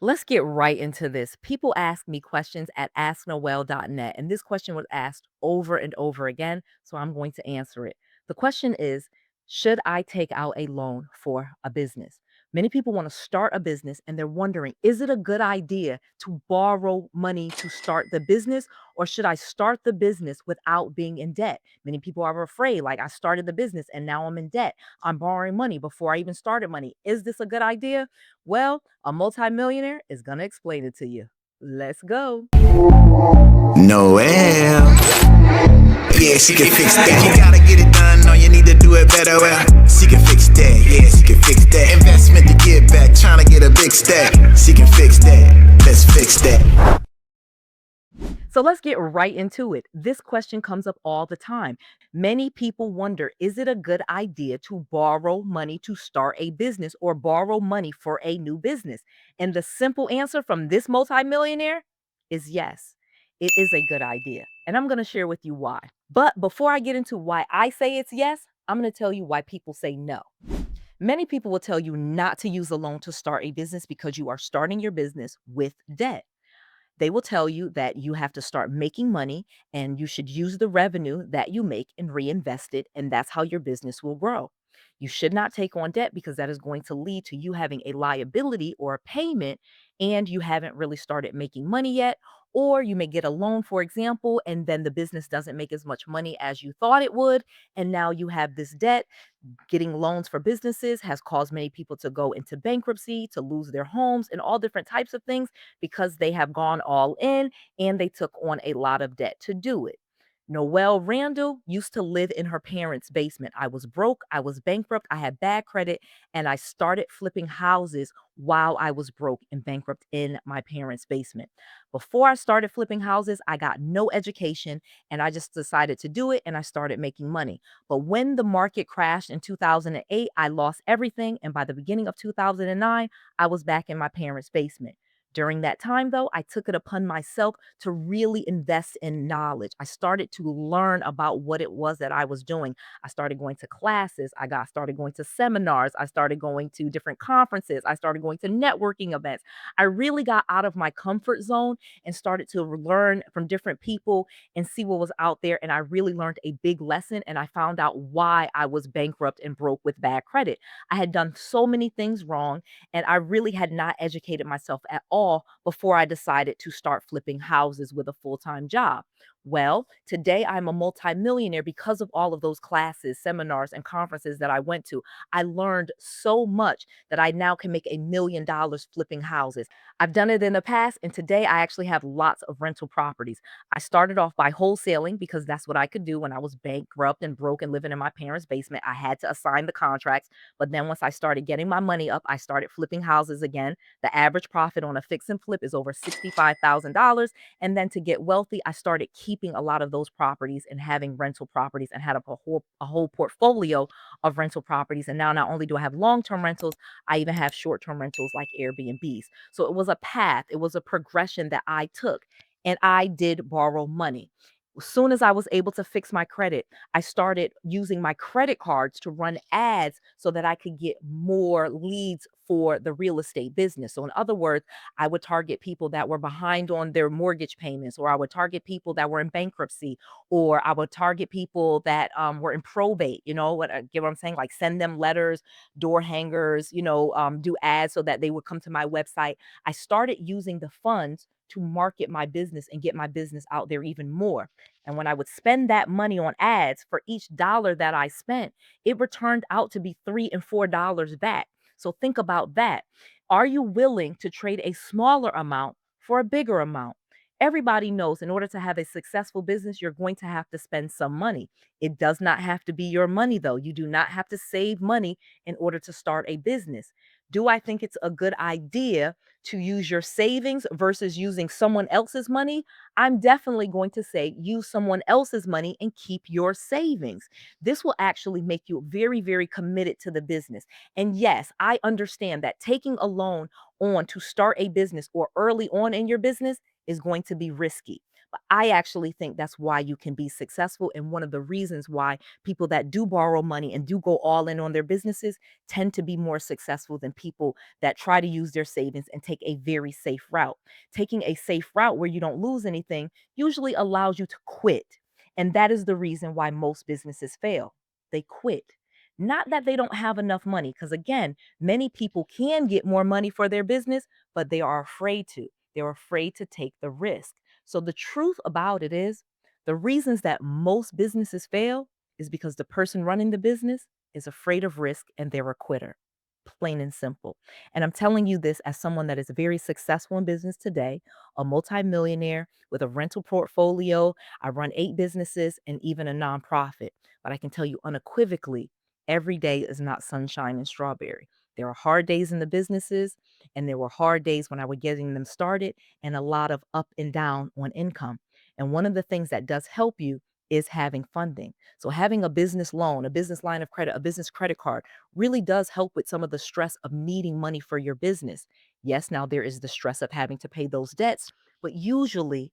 Let's get right into this. People ask me questions at asknoelle.net, and this question was asked over and over again, so I'm going to answer it. The question is, should I take out a loan for a business? Many people want to start a business and they're wondering, is it a good idea to borrow money to start the business, or should I start the business without being in debt? Many people are afraid, like, I started the business and now I'm in debt. I'm borrowing money before I even started money. Is this a good idea? Well, a multimillionaire is going to explain it to you. Let's go. Noelle. Yeah, she can fix that. You gotta get it done, no, you need to do it better. Well, she can fix that. Yeah, she can fix that. Investment to get back, trying to get a big stack. She can fix that. Let's fix that. So let's get right into it. This question comes up all the time. Many people wonder, is it a good idea to borrow money to start a business or borrow money for a new business? And the simple answer from this multimillionaire is yes, it is a good idea. And I'm going to share with you why. But before I get into why I say it's yes, I'm going to tell you why people say no. Many people will tell you not to use a loan to start a business because you are starting your business with debt. They will tell you that you have to start making money and you should use the revenue that you make and reinvest it. And that's how your business will grow. You should not take on debt because that is going to lead to you having a liability or a payment and you haven't really started making money yet. Or you may get a loan, for example, and then the business doesn't make as much money as you thought it would. And now you have this debt. Getting loans for businesses has caused many people to go into bankruptcy, to lose their homes, and all different types of things because they have gone all in and they took on a lot of debt to do it. Noelle Randall used to live in her parents' basement. I was broke, I was bankrupt, I had bad credit, and I started flipping houses while I was broke and bankrupt in my parents' basement. Before I started flipping houses, I got no education and I just decided to do it and I started making money. But when the market crashed in 2008, I lost everything. And by the beginning of 2009, I was back in my parents' basement. During that time, though, I took it upon myself to really invest in knowledge. I started to learn about what it was that I was doing. I started going to classes. Started going to seminars. I started going to different conferences. I started going to networking events. I really got out of my comfort zone and started to learn from different people and see what was out there. And I really learned a big lesson. And I found out why I was bankrupt and broke with bad credit. I had done so many things wrong and I really had not educated myself at all before I decided to start flipping houses with a full-time job. Well, today I'm a multimillionaire because of all of those classes, seminars, and conferences that I went to. I learned so much that I now can make $1 million flipping houses. I've done it in the past, and today I actually have lots of rental properties. I started off by wholesaling because that's what I could do when I was bankrupt and broke and living in my parents' basement. I had to assign the contracts. But then once I started getting my money up, I started flipping houses again. The average profit on a fix and flip is over $65,000. And then to get wealthy, I started keeping a lot of those properties and having rental properties and had a whole portfolio of rental properties. And now not only do I have long-term rentals, I even have short-term rentals like Airbnbs. So it was a path, it was a progression that I took. And I did borrow money. As soon as I was able to fix my credit, I started using my credit cards to run ads so that I could get more leads for the real estate business. So, in other words, I would target people that were behind on their mortgage payments, or I would target people that were in bankruptcy, or I would target people that were in probate. Get what I'm saying? Like send them letters, door hangers, do ads so that they would come to my website. I started using the funds to market my business and get my business out there even more. And when I would spend that money on ads for each dollar that I spent, it returned out to be $3 and $4 back. So think about that. Are you willing to trade a smaller amount for a bigger amount? Everybody knows in order to have a successful business, you're going to have to spend some money. It does not have to be your money, though. You do not have to save money in order to start a business. Do I think it's a good idea to use your savings versus using someone else's money? I'm definitely going to say use someone else's money and keep your savings. This will actually make you very, very committed to the business. And yes, I understand that taking a loan on to start a business or early on in your business is going to be risky. But I actually think that's why you can be successful. And one of the reasons why people that do borrow money and do go all in on their businesses tend to be more successful than people that try to use their savings and take a very safe route. Taking a safe route where you don't lose anything usually allows you to quit. And that is the reason why most businesses fail. They quit. Not that they don't have enough money, because again, many people can get more money for their business, but they are afraid to. They're afraid to take the risk. So the truth about it is the reasons that most businesses fail is because the person running the business is afraid of risk and they're a quitter. Plain and simple. And I'm telling you this as someone that is very successful in business today, a multimillionaire with a rental portfolio. I run 8 businesses and even a nonprofit. But I can tell you unequivocally, every day is not sunshine and strawberry. There are hard days in the businesses, and there were hard days when I was getting them started, and a lot of up and down on income. And one of the things that does help you is having funding. So having a business loan, a business line of credit, a business credit card really does help with some of the stress of needing money for your business. Yes, now there is the stress of having to pay those debts, but usually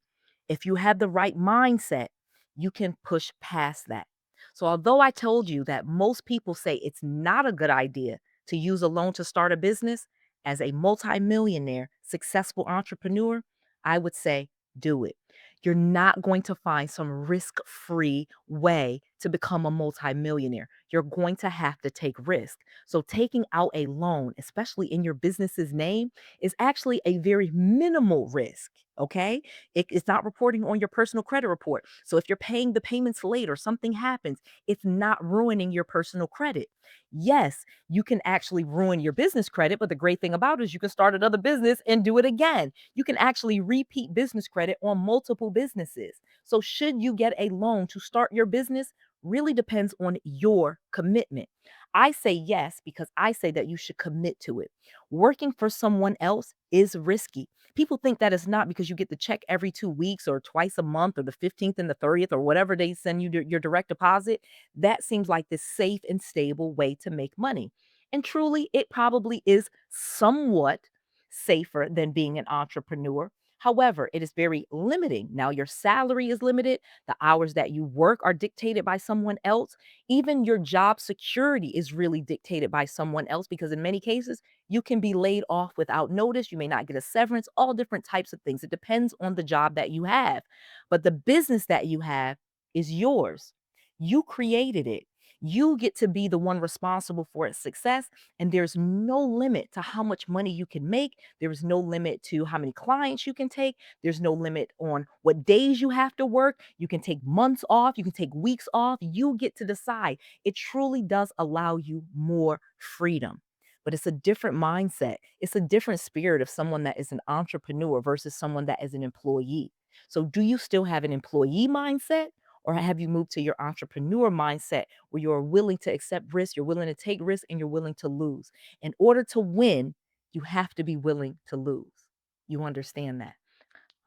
if you have the right mindset, you can push past that. So although I told you that most people say it's not a good idea to use a loan to start a business, as a multimillionaire, successful entrepreneur, I would say do it. You're not going to find some risk free way to become a multimillionaire. You're going to have to take risk. So, taking out a loan, especially in your business's name, is actually a very minimal risk. Okay. It's not reporting on your personal credit report. So, if you're paying the payments late or something happens, it's not ruining your personal credit. Yes, you can actually ruin your business credit, but the great thing about it is you can start another business and do it again. You can actually repeat business credit on multiple businesses. So, should you get a loan to start your business? Really depends on your commitment. I say yes because I say that you should commit to it. Working for someone else is risky. People think that it's not because you get the check every 2 weeks or twice a month or the 15th and the 30th or whatever they send you your direct deposit. That seems like this safe and stable way to make money. And truly, it probably is somewhat safer than being an entrepreneur. However, it is very limiting. Now, your salary is limited. The hours that you work are dictated by someone else. Even your job security is really dictated by someone else because, in many cases, you can be laid off without notice. You may not get a severance, all different types of things. It depends on the job that you have. But the business that you have is yours. You created it. You get to be the one responsible for its success. And there's no limit to how much money you can make. There is no limit to how many clients you can take. There's no limit on what days you have to work. You can take months off. You can take weeks off. You get to decide. It truly does allow you more freedom. But it's a different mindset. It's a different spirit of someone that is an entrepreneur versus someone that is an employee. So, do you still have an employee mindset? Or have you moved to your entrepreneur mindset where you're willing to accept risk, you're willing to take risks, and you're willing to lose? In order to win, you have to be willing to lose. You understand that?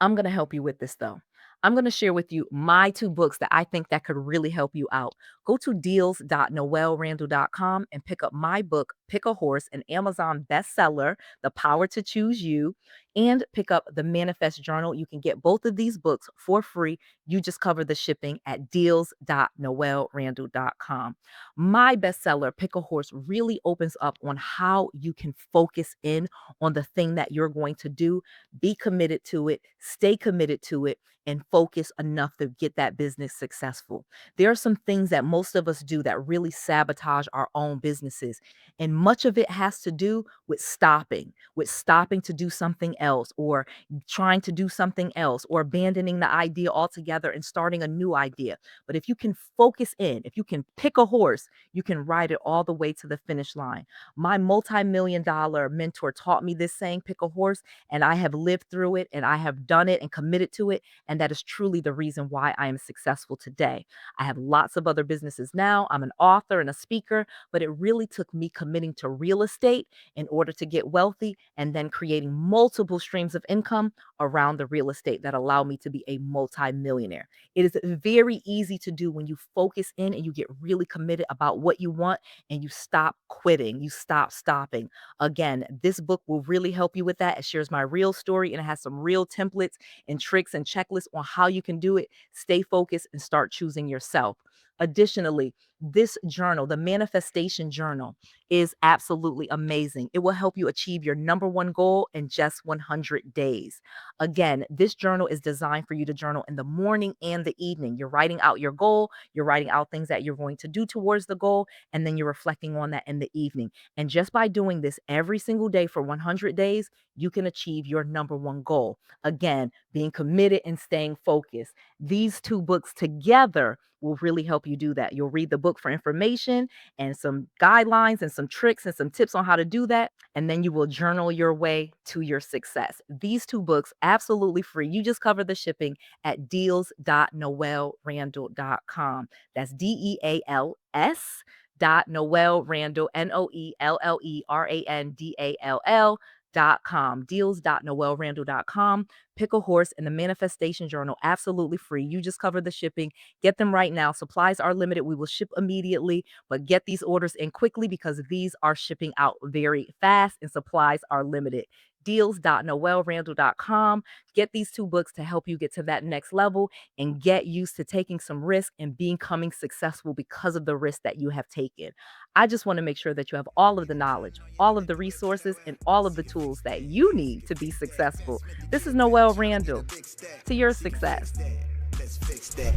I'm going to help you with this though. I'm going to share with you my 2 books that I think that could really help you out. Go to deals.noellerandall.com and pick up my book, Pick a Horse, an Amazon bestseller, The Power to Choose You, and pick up the Manifest Journal. You can get both of these books for free. You just cover the shipping at deals.noellerandall.com. My bestseller, Pick a Horse, really opens up on how you can focus in on the thing that you're going to do, be committed to it, stay committed to it, and focus enough to get that business successful. There are some things that most of us do that really sabotage our own businesses. And much of it has to do with stopping to do something else, or trying to do something else, or abandoning the idea altogether and starting a new idea. But if you can focus in, if you can pick a horse, you can ride it all the way to the finish line. My multi-million-dollar mentor taught me this saying, pick a horse, and I have lived through it and I have done it and committed to it. And that is truly the reason why I am successful today. I have lots of other businesses now. I'm an author and a speaker, but it really took me committing committing to real estate in order to get wealthy and then creating multiple streams of income around the real estate that allow me to be a multi-millionaire. It is very easy to do when you focus in and you get really committed about what you want and you stop quitting, you stop stopping. Again, this book will really help you with that. It shares my real story and it has some real templates and tricks and checklists on how you can do it. Stay focused and start choosing yourself. Additionally, this journal, the manifestation journal, is absolutely amazing. It will help you achieve your number one goal in just 100 days. Again, this journal is designed for you to journal in the morning and the evening. You're writing out your goal, you're writing out things that you're going to do towards the goal, and then you're reflecting on that in the evening. And just by doing this every single day for 100 days, you can achieve your number one goal. Again, being committed and staying focused. These two books together will really help you do that. You'll read the book for information and some guidelines and some tricks and some tips on how to do that. And then you will journal your way to your success. These two books, absolutely free. You just cover the shipping at deals.noellerandall.com. That's DEALS dot Noelle Randall, NOELLERANDALL.com. Deals.noellerandall.com. Pick a horse in the manifestation journal, absolutely free. You just cover the shipping. Get them right now. Supplies are limited. We will ship immediately, but get these orders in quickly because these are shipping out very fast and supplies are limited. Deals.noellerandall.com. Get these two books to help you get to that next level and get used to taking some risk and becoming successful because of the risk that you have taken. I just want to make sure that you have all of the knowledge, all of the resources, and all of the tools that you need to be successful. This is Noelle Randall. To your success. Let's fix that.